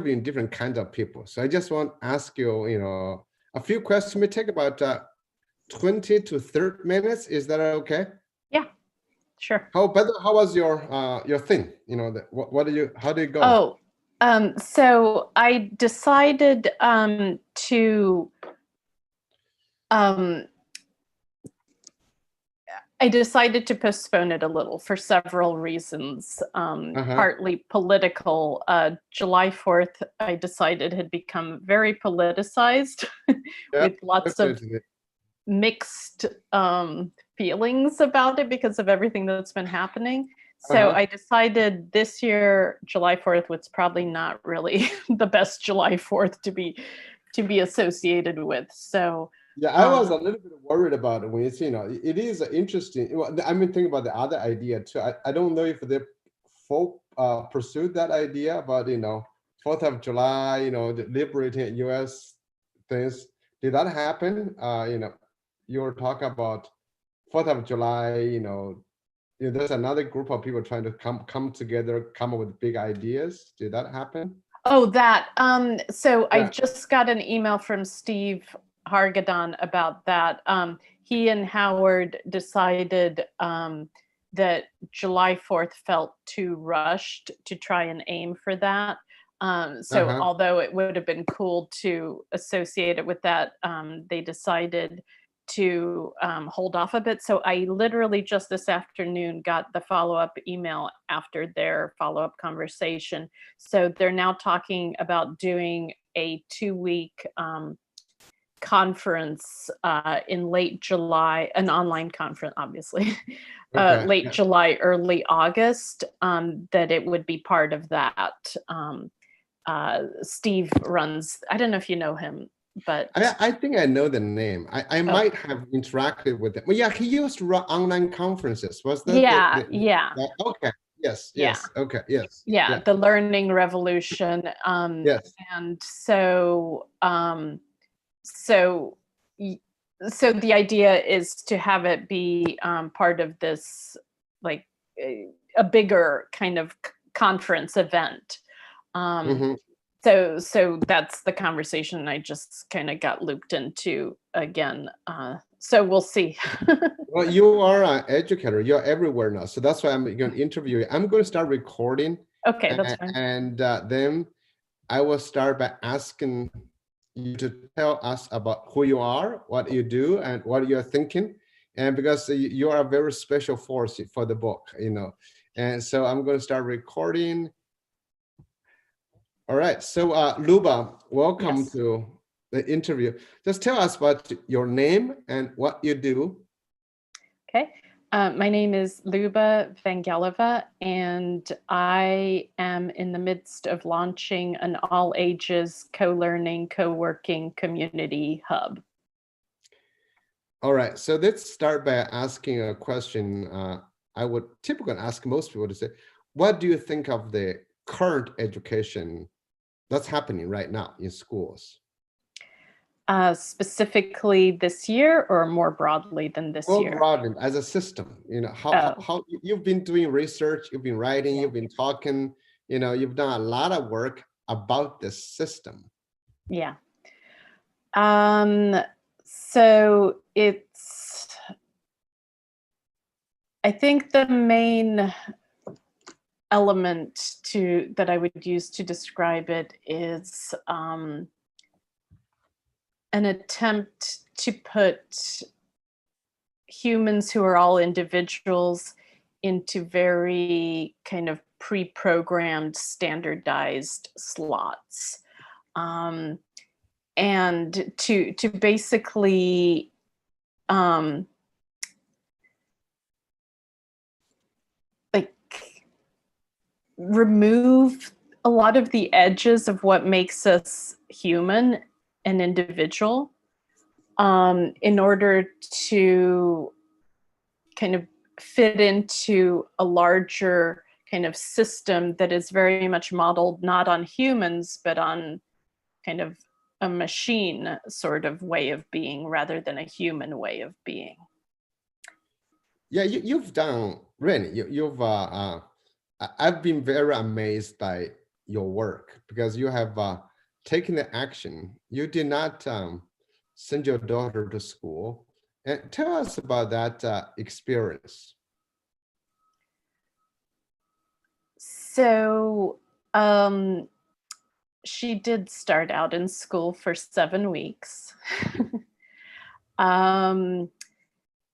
interviewing different kinds of people. So I just want to ask you, a few questions. May take about 20 to 30 minutes. Is that okay? Yeah, sure. How was your thing? How did it go? Oh, so I decided to postpone it a little for several reasons, partly political. July 4th, I decided, had become very politicized with lots of mixed feelings about it because of everything that's been happening. So I decided this year, July 4th was probably not really the best July 4th to be associated with. So yeah, I was a little bit worried about it when it's, it is interesting. I mean, think about the other idea too. I don't know if they folk pursued that idea, but 4th of July, the liberating U.S. things. Did that happen? You were talking about 4th of July, there's another group of people trying to come together, come up with big ideas. Did that happen? Oh, that. So I just got an email from Steve Hargadon about that. He and Howard decided that July 4th felt too rushed to try and aim for that. So although it would have been cool to associate it with that, they decided to hold off a bit. So I literally just this afternoon got the follow-up email after their follow-up conversation. So they're now talking about doing a 2-week conference in late July, an online conference, obviously, late July, early August, that it would be part of that. Steve runs, I don't know if you know him, but I think I know the name. I might have interacted with him. Well, yeah, he used to run online conferences. Was that? Yeah. Okay. Yes. Okay. Yes. Yeah. The Learning Revolution. Yes. And so the idea is to have it be part of this, like a bigger kind of conference event. So that's the conversation I just kind of got looped into again. So we'll see. Well, you are an educator. You're everywhere now. So that's why I'm going to interview you. I'm going to start recording. Okay, that's fine. And then I will start by asking you to tell us about who you are, what you do, and what you're thinking. And because you are a very special force for the book, And so I'm going to start recording. All right, so Luba, welcome to the interview. Just tell us about your name and what you do. Okay, my name is Luba Vangelova, and I am in the midst of launching an all-ages co-learning, co-working community hub. All right, so let's start by asking a question I would typically ask most people to say, what do you think of the current education that's happening right now in schools? Specifically this year, or more broadly than this year? More broadly, as a system, how you've been doing research, you've been writing, you've been talking, you've done a lot of work about this system. Yeah. So I think the main element that I would use to describe it is an attempt to put humans who are all individuals into very kind of pre-programmed, standardized slots, and to basically remove a lot of the edges of what makes us human and individual, in order to kind of fit into a larger kind of system that is very much modeled not on humans, but on kind of a machine sort of way of being rather than a human way of being. Yeah, you've done, really, I've been very amazed by your work because you have taken the action. You did not send your daughter to school. And tell us about that experience. So she did start out in school for 7 weeks.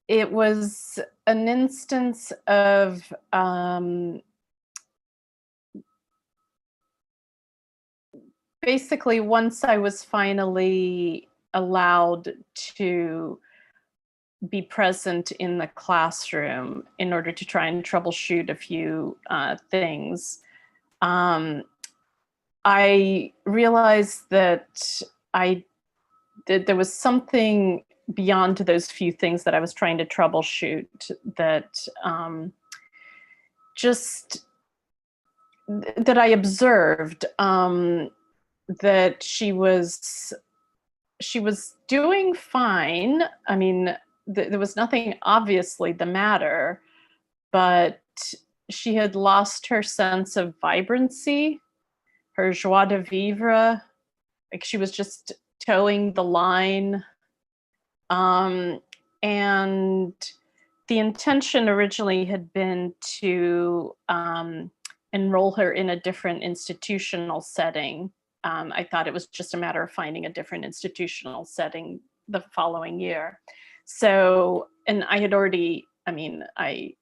It was an instance of basically once I was finally allowed to be present in the classroom in order to try and troubleshoot a few things, I realized that there was something beyond those few things that I was trying to troubleshoot that just that I observed, that she was doing fine. I mean, there was nothing obviously the matter, but she had lost her sense of vibrancy, her joie de vivre. Like she was just towing the line. And the intention originally had been to enroll her in a different institutional setting. I thought it was just a matter of finding a different institutional setting the following year. So, and I had already, I mean, I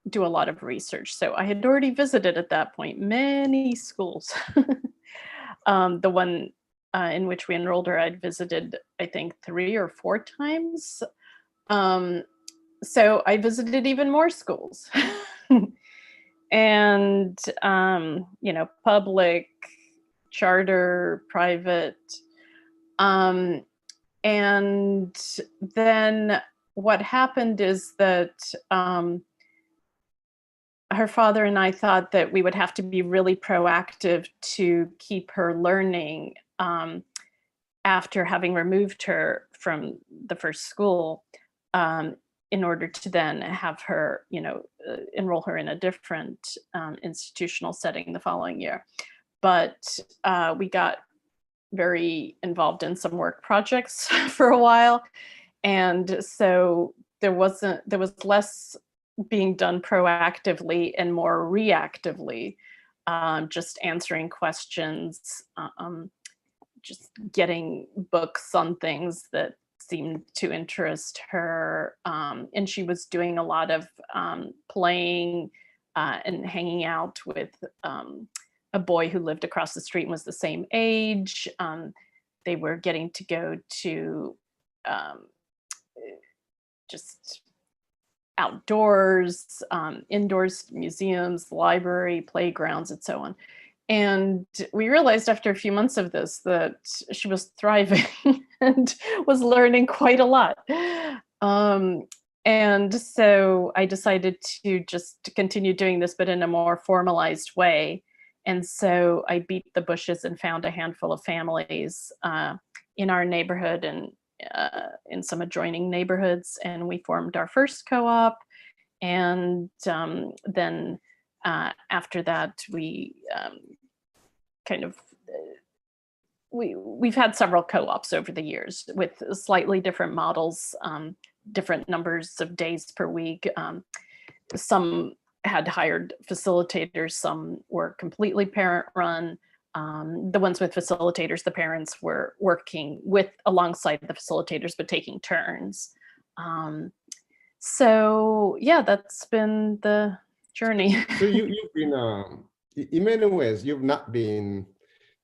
do a lot of research. So I had already visited at that point many schools. The one in which we enrolled her, I'd visited, I think, 3 or 4 times. So I visited even more schools. And, you know, public, charter, private. And then what happened is that her father and I thought that we would have to be really proactive to keep her learning after having removed her from the first school, in order to then have her, you know, enroll her in a different institutional setting the following year. But we got very involved in some work projects for a while. And so there was less being done proactively and more reactively, just answering questions, just getting books on things that seemed to interest her. And she was doing a lot of playing and hanging out with a boy who lived across the street and was the same age. They were getting to go to just outdoors, indoors, museums, library, playgrounds, and so on. And we realized after a few months of this that she was thriving and was learning quite a lot. And so I decided to just continue doing this, but in a more formalized way. And so I beat the bushes and found a handful of families in our neighborhood and in some adjoining neighborhoods. And we formed our first co-op. And then after that, we kind of, we've had several co-ops over the years with slightly different models, different numbers of days per week. Some had hired facilitators, some were completely parent run. The ones with facilitators, the parents were working alongside the facilitators, but taking turns. So yeah, that's been the journey. So you've been, in many ways, you've not been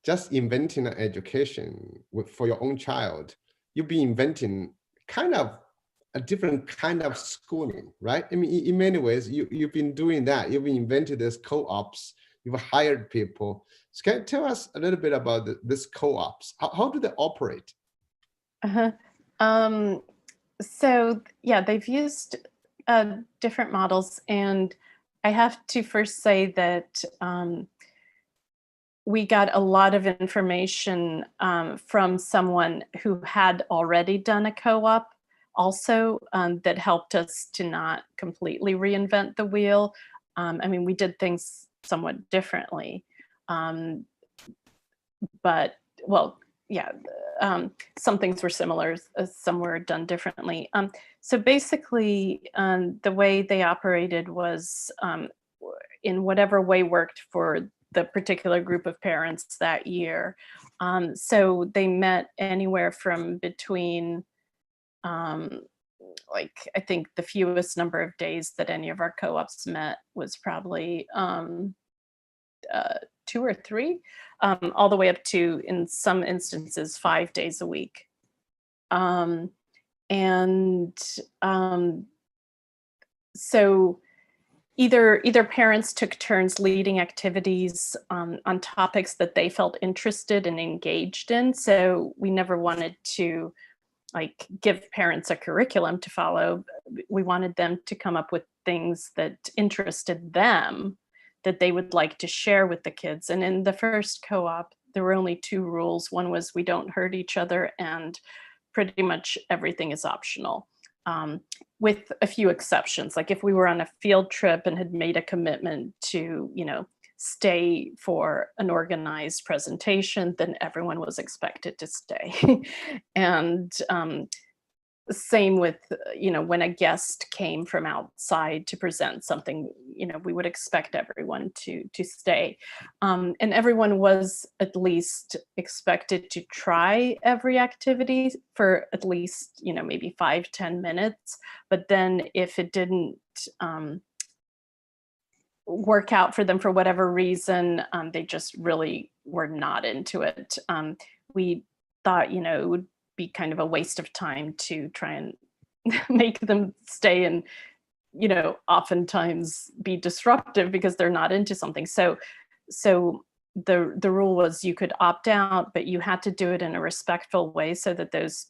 just inventing an education for your own child. You've been inventing kind of a different kind of schooling, right? I mean, in many ways, you've been doing that. You've invented these co-ops. You've hired people. So can you tell us a little bit about this co-ops? How do they operate? So yeah, they've used different models, and I have to first say that we got a lot of information from someone who had already done a co-op also, that helped us to not completely reinvent the wheel. I mean, we did things somewhat differently. But well, yeah, some things were similar, some were done differently. So basically, the way they operated was in whatever way worked for the particular group of parents that year. So they met anywhere from between, um, like, I think the fewest number of days that any of our co-ops met was probably 2 or 3, all the way up to, in some instances, 5 days a week. Um, and so either parents took turns leading activities on topics that they felt interested and engaged in. So we never wanted to like give parents a curriculum to follow. We wanted them to come up with things that interested them, that they would like to share with the kids. And in the first co-op, there were only 2 rules. One was we don't hurt each other, and pretty much everything is optional, with a few exceptions. Like if we were on a field trip and had made a commitment to, stay for an organized presentation, then everyone was expected to stay. And same with, when a guest came from outside to present something, we would expect everyone to stay. And everyone was at least expected to try every activity for at least, maybe 5-10 minutes. But then if it didn't work out for them for whatever reason, they just really were not into it. We thought, it would be kind of a waste of time to try and make them stay and, oftentimes be disruptive because they're not into something. So the rule was you could opt out, but you had to do it in a respectful way so that those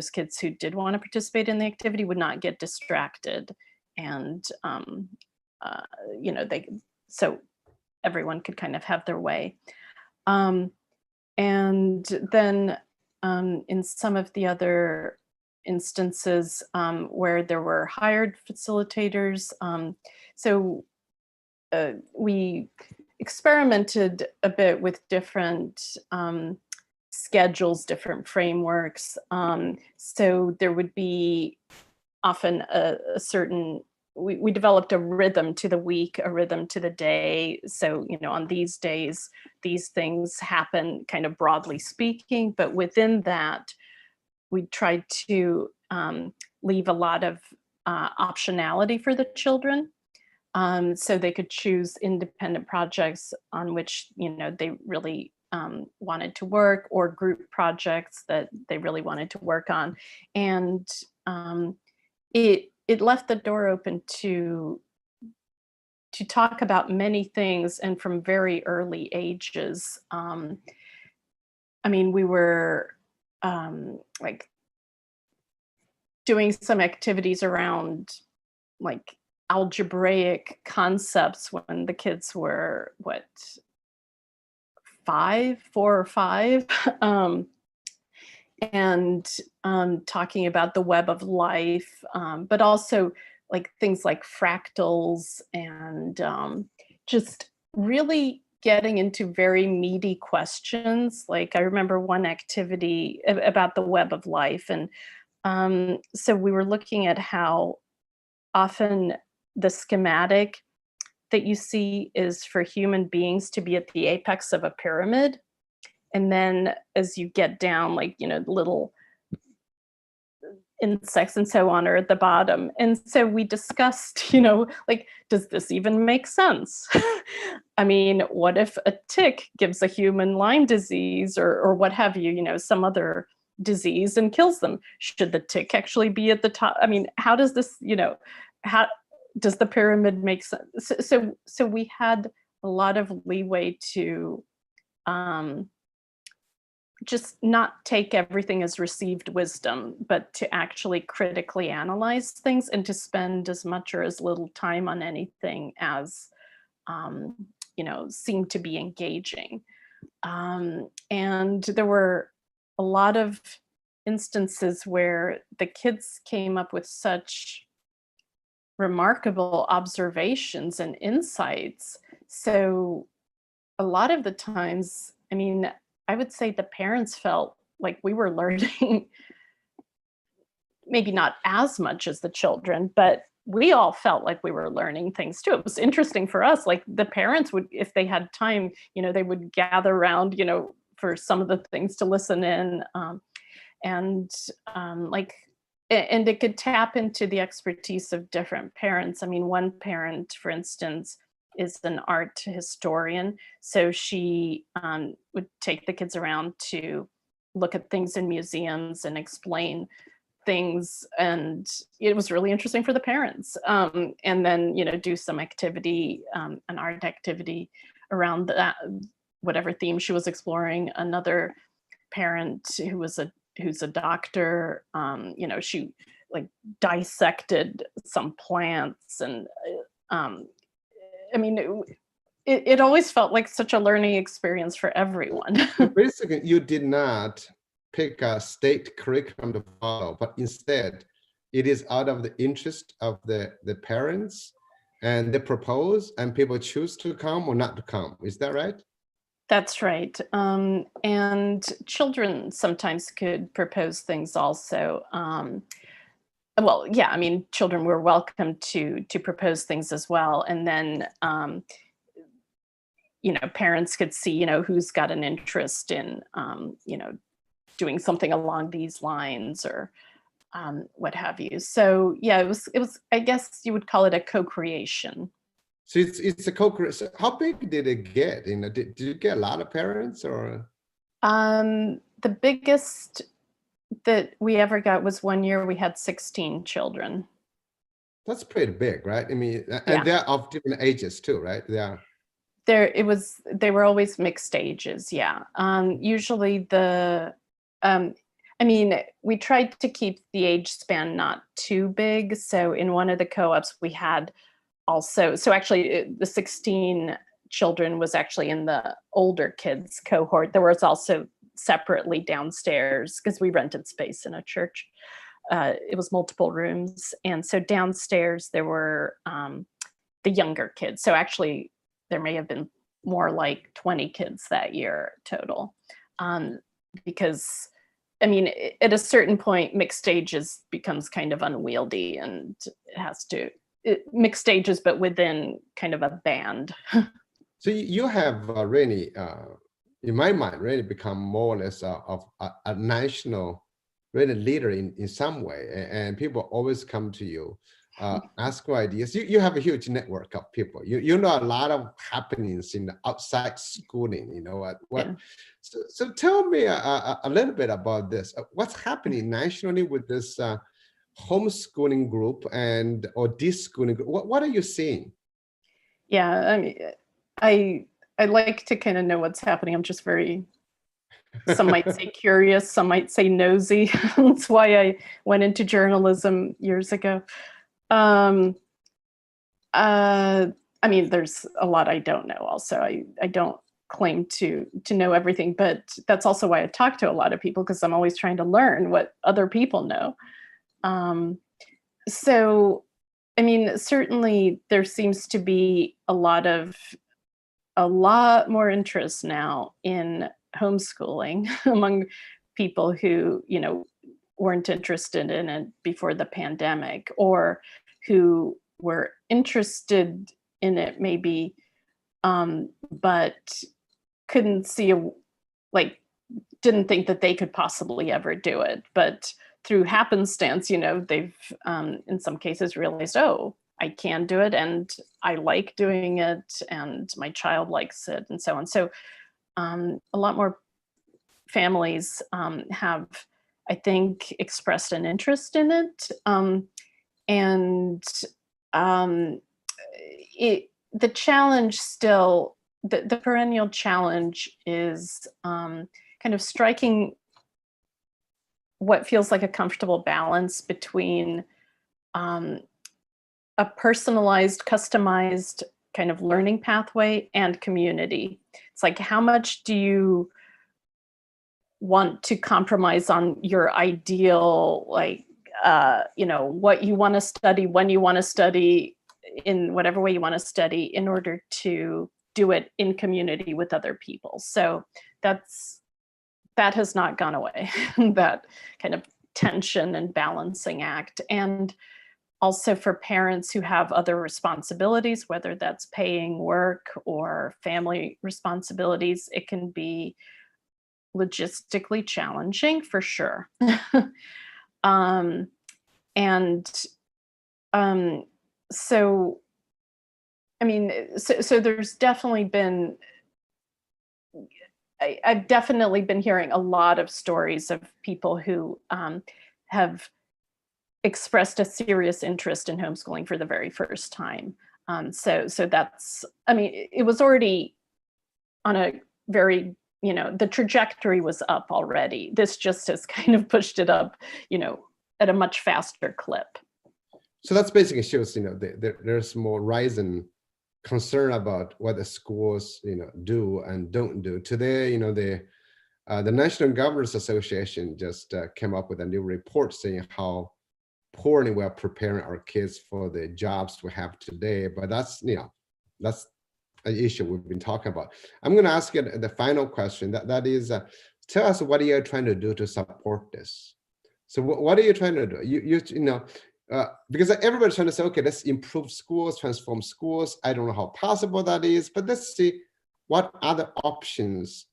kids who did want to participate in the activity would not get distracted. And so everyone could kind of have their way. And then in some of the other instances where there were hired facilitators, so we experimented a bit with different schedules, different frameworks. So there would be often a certain, we developed a rhythm to the week, a rhythm to the day. So, on these days, these things happen, kind of broadly speaking, but within that, we tried to leave a lot of optionality for the children. So they could choose independent projects on which, they really wanted to work, or group projects that they really wanted to work on. And it left the door open to talk about many things, and from very early ages. We were like doing some activities around like algebraic concepts when the kids were 4 or 5. And talking about the web of life, but also like things like fractals, and just really getting into very meaty questions. Like I remember one activity about the web of life. And so we were looking at how often the schematic that you see is for human beings to be at the apex of a pyramid. And then as you get down, like, little insects and so on are at the bottom. And so we discussed, like, does this even make sense? What if a tick gives a human Lyme disease or what have you, some other disease, and kills them? Should the tick actually be at the top? How does this, how does the pyramid make sense? So we had a lot of leeway to just not take everything as received wisdom, but to actually critically analyze things, and to spend as much or as little time on anything as seemed to be engaging. And there were a lot of instances where the kids came up with such remarkable observations and insights. So a lot of the times, I mean, I would say the parents felt like we were learning maybe not as much as the children, but we all felt like we were learning things too. It was interesting for us. Like the parents would, if they had time, they would gather around, for some of the things to listen in, and like, and it could tap into the expertise of different parents. I mean, one parent, for instance, is an art historian, so she would take the kids around to look at things in museums and explain things, and it was really interesting for the parents, and then do some activity, an art activity around that, whatever theme she was exploring. Another parent who's a doctor, she like dissected some plants, and I mean, it always felt like such a learning experience for everyone. So basically, you did not pick a state curriculum to follow, but instead, it is out of the interest of the parents, and they propose, and people choose to come or not to come. Is that right? That's right. And children sometimes could propose things also. Well, yeah, I mean, children were welcome to propose things as well. And then, parents could see, who's got an interest in, doing something along these lines, or what have you. So yeah, it was, I guess you would call it a co-creation. So it's a co-creation. How big did it get? Did you get a lot of parents, or? The biggest that we ever got was one year we had 16 children. That's pretty big, right? I mean, Yeah. and they're of different ages too, right? Yeah. They were always mixed ages, yeah. Usually I mean, we tried to keep the age span not too big. So in one of the co-ops we had also, so actually the 16 children was actually in the older kids cohort. There was also separately downstairs, because we rented space in a church. It was multiple rooms. And so downstairs there were the younger kids. So actually there may have been more like 20 kids that year total. Because I mean, at a certain point, mixed ages becomes kind of unwieldy, and it has to, mixed ages, but within kind of a band. So you have really, in my mind, really become more or less of a national really leader in some way, and people always come to you, ask for ideas. You have a huge network of people. You know a lot of happenings in the outside schooling. You know what? Yeah. So tell me a little bit about this. What's happening nationally with this homeschooling group or deschooling group? What are you seeing? Yeah, I mean, I like to kind of know what's happening. I'm just very, some might say curious, some might say nosy. That's why I went into journalism years ago. I mean, there's a lot I don't know also. I don't claim to know everything, but that's also why I talk to a lot of people, because I'm always trying to learn what other people know. So, I mean, certainly there seems to be a lot more interest now in homeschooling among people who, weren't interested in it before the pandemic, or who were interested in it maybe, but couldn't see didn't think that they could possibly ever do it. But through happenstance, they've in some cases realized, oh, I can do it, and I like doing it, and my child likes it, and so on. So a lot more families have, I think, expressed an interest in it. And the challenge still, the perennial challenge is kind of striking what feels like a comfortable balance between a personalized, customized kind of learning pathway and community. It's like, how much do you want to compromise on your ideal, what you want to study, when you want to study, in whatever way you want to study, in order to do it in community with other people. So that has not gone away, that kind of tension and balancing act. And also for parents who have other responsibilities, whether that's paying work or family responsibilities, it can be logistically challenging for sure. um, and so, I mean, so there's definitely been, I've definitely been hearing a lot of stories of people who have expressed a serious interest in homeschooling for the very first time. So that's, I mean, it was already on a very, the trajectory was up already. This just has kind of pushed it up, at a much faster clip. So that's basically shows, there's more rising concern about what the schools, do and don't do. Today, the National Governors Association just came up with a new report saying how poorly we are preparing our kids for the jobs we have today. But that's, that's an issue we've been talking about. I'm going to ask you the final question. That is, tell us what you're trying to do to support this. So what are you trying to do? Because everybody's trying to say, okay, let's improve schools, transform schools. I don't know how possible that is, but let's see what other options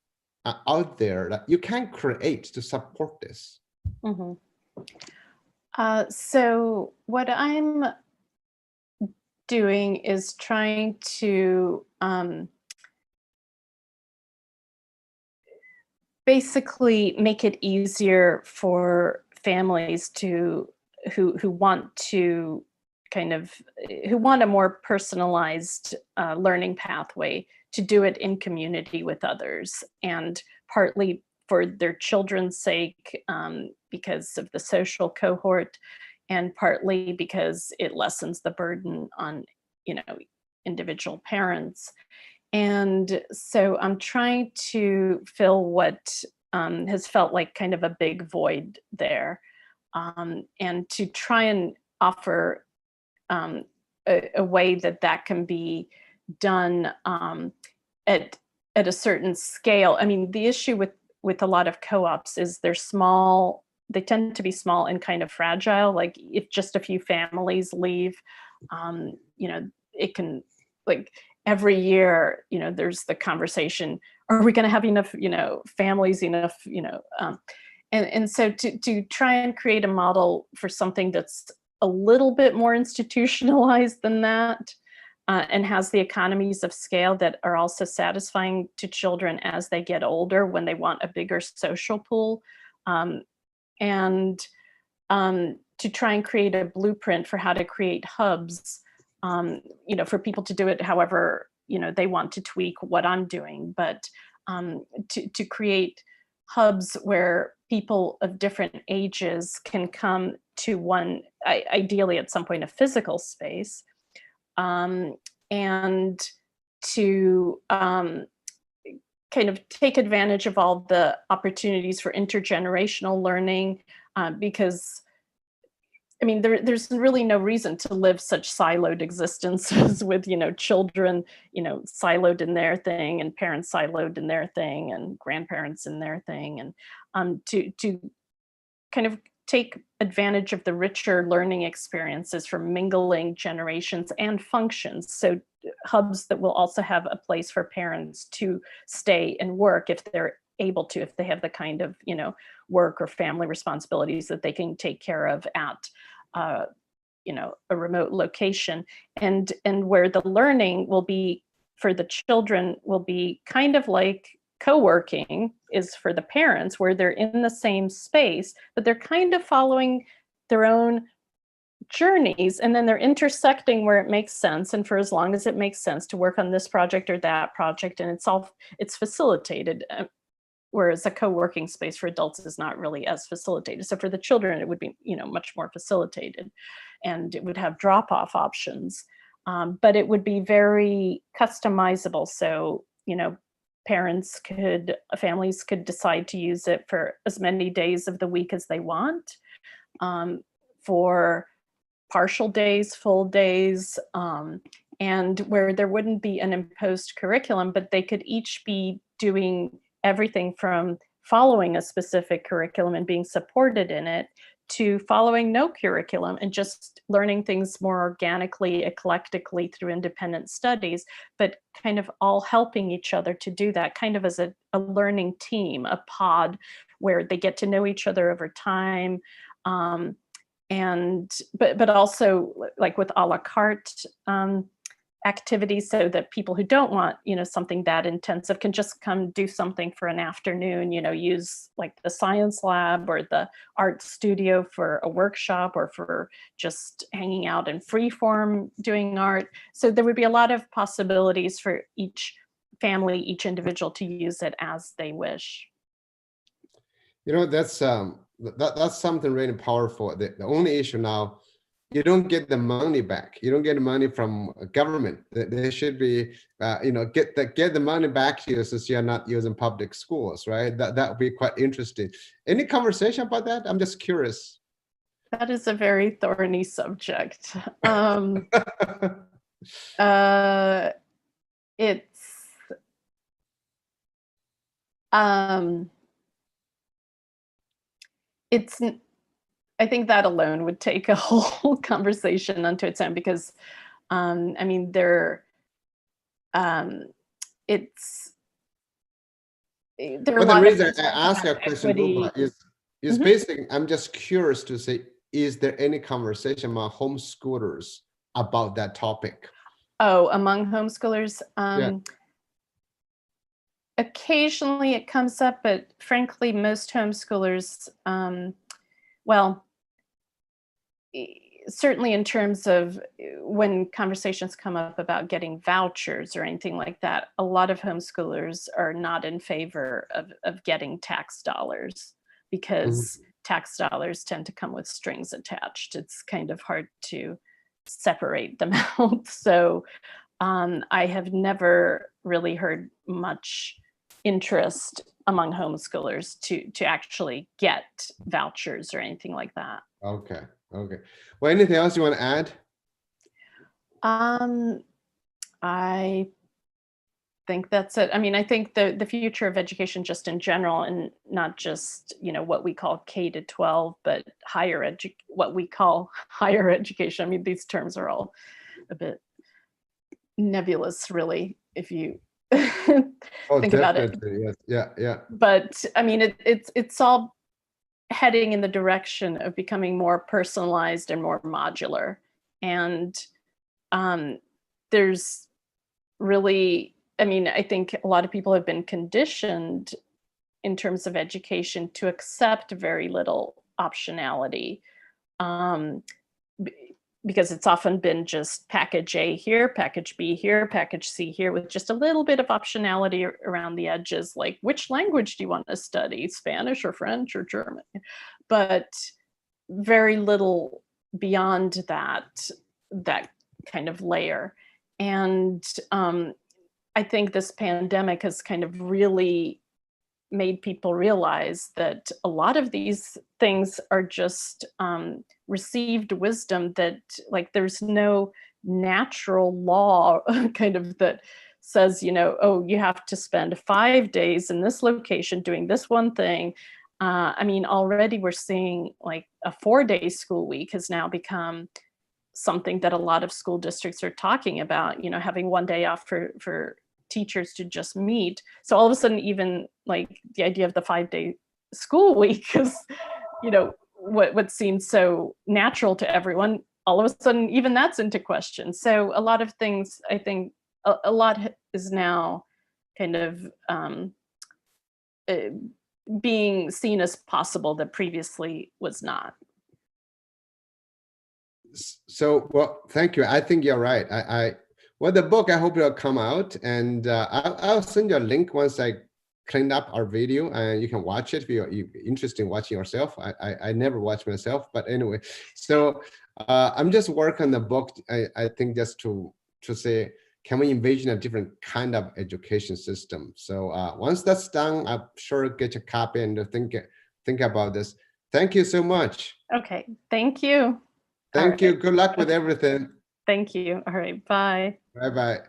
are out there that you can create to support this. Mm-hmm. So what I'm doing is trying to basically make it easier for families who want to who want a more personalized learning pathway to do it in community with others, and partly for their children's sake, because of the social cohort, and partly because it lessens the burden on, individual parents. And so I'm trying to fill what has felt like kind of a big void there, and to try and offer a way that can be done at a certain scale. I mean, the issue with a lot of co-ops is they're small. They tend to be small and kind of fragile. Like if just a few families leave, it can, like, every year, there's the conversation, are we going to have enough, families, enough, and so to try and create a model for something that's a little bit more institutionalized than that, and has the economies of scale that are also satisfying to children as they get older when they want a bigger social pool, and to try and create a blueprint for how to create hubs, for people to do it however, they want to tweak what I'm doing, but to create hubs where people of different ages can come to one, ideally at some point, a physical space, and to kind of take advantage of all the opportunities for intergenerational learning, because I mean, there's really no reason to live such siloed existences with, children, siloed in their thing, and parents siloed in their thing, and grandparents in their thing, and to kind of take advantage of the richer learning experiences from mingling generations and functions. So hubs that will also have a place for parents to stay and work if they're able to, if they have the kind of, work or family responsibilities that they can take care of at, a remote location, and where the learning will be for the children will be kind of like co-working is for the parents, where they're in the same space, but they're kind of following their own journeys, and then they're intersecting where it makes sense, and for as long as it makes sense to work on this project or that project, and it's facilitated, whereas a co-working space for adults is not really as facilitated. So for the children, it would be, much more facilitated, and it would have drop-off options, but it would be very customizable. So, families could decide to use it for as many days of the week as they want, for partial days, full days, and where there wouldn't be an imposed curriculum, but they could each be doing everything from following a specific curriculum and being supported in it to following no curriculum and just learning things more organically, eclectically through independent studies, but kind of all helping each other to do that, kind of as a learning team, a pod where they get to know each other over time. And but also like with a la carte activities, so that people who don't want, something that intensive can just come do something for an afternoon, use like the science lab or the art studio for a workshop or for just hanging out in free form doing art. So there would be a lot of possibilities for each family, each individual to use it as they wish. That's something really powerful. The only issue now, you don't get the money back. You don't get the money from government. They should be, get the money back to you since you're not using public schools, right? That would be quite interesting. Any conversation about that? I'm just curious. That is a very thorny subject. It's I think that alone would take a whole conversation unto its own, because I mean there it's there are a But the lot of reason I ask you a question, Luba, is basically, I'm just curious to say, is there any conversation among homeschoolers about that topic? Oh, among homeschoolers? Yeah. Occasionally it comes up, but frankly, most homeschoolers, well, certainly in terms of when conversations come up about getting vouchers or anything like that, a lot of homeschoolers are not in favor of getting tax dollars, because tax dollars tend to come with strings attached. It's kind of hard to separate them out. So I have never really heard much interest among homeschoolers to actually get vouchers or anything like that. Okay. Well, anything else you want to add? I think that's it. I mean, I think the future of education just in general, and not just, what we call K to 12, but what we call higher education. I mean, these terms are all a bit nebulous, really, if you think about it. Yes. Yeah. But I mean, it's all heading in the direction of becoming more personalized and more modular. And there's really, I mean, I think a lot of people have been conditioned in terms of education to accept very little optionality, because it's often been just package A here, package B here, package C here, with just a little bit of optionality around the edges, like which language do you want to study, Spanish or French or German? But very little beyond that kind of layer. And I think this pandemic has kind of really made people realize that a lot of these things are just received wisdom, that like there's no natural law kind of that says, oh, you have to spend 5 days in this location doing this one thing. I mean, already we're seeing like a 4-day school week has now become something that a lot of school districts are talking about, having 1 day off for teachers to just meet. So all of a sudden, even like the idea of the 5-day school week is, what seemed so natural to everyone, all of a sudden, even that's into question. So a lot of things, I think a lot is now kind of being seen as possible that previously was not. So, well, thank you. I think you're right. Well, the book, I hope it'll come out, and I'll send you a link once I cleaned up our video, and you can watch it if you're interested in watching yourself. I never watch myself, but anyway. So I'm just working on the book. I think just to say, can we envision a different kind of education system? So once that's done, I'm sure get a copy and think about this. Thank you so much. Okay, thank you. Thank you. Good luck with everything. Thank you. All right, bye. Bye bye.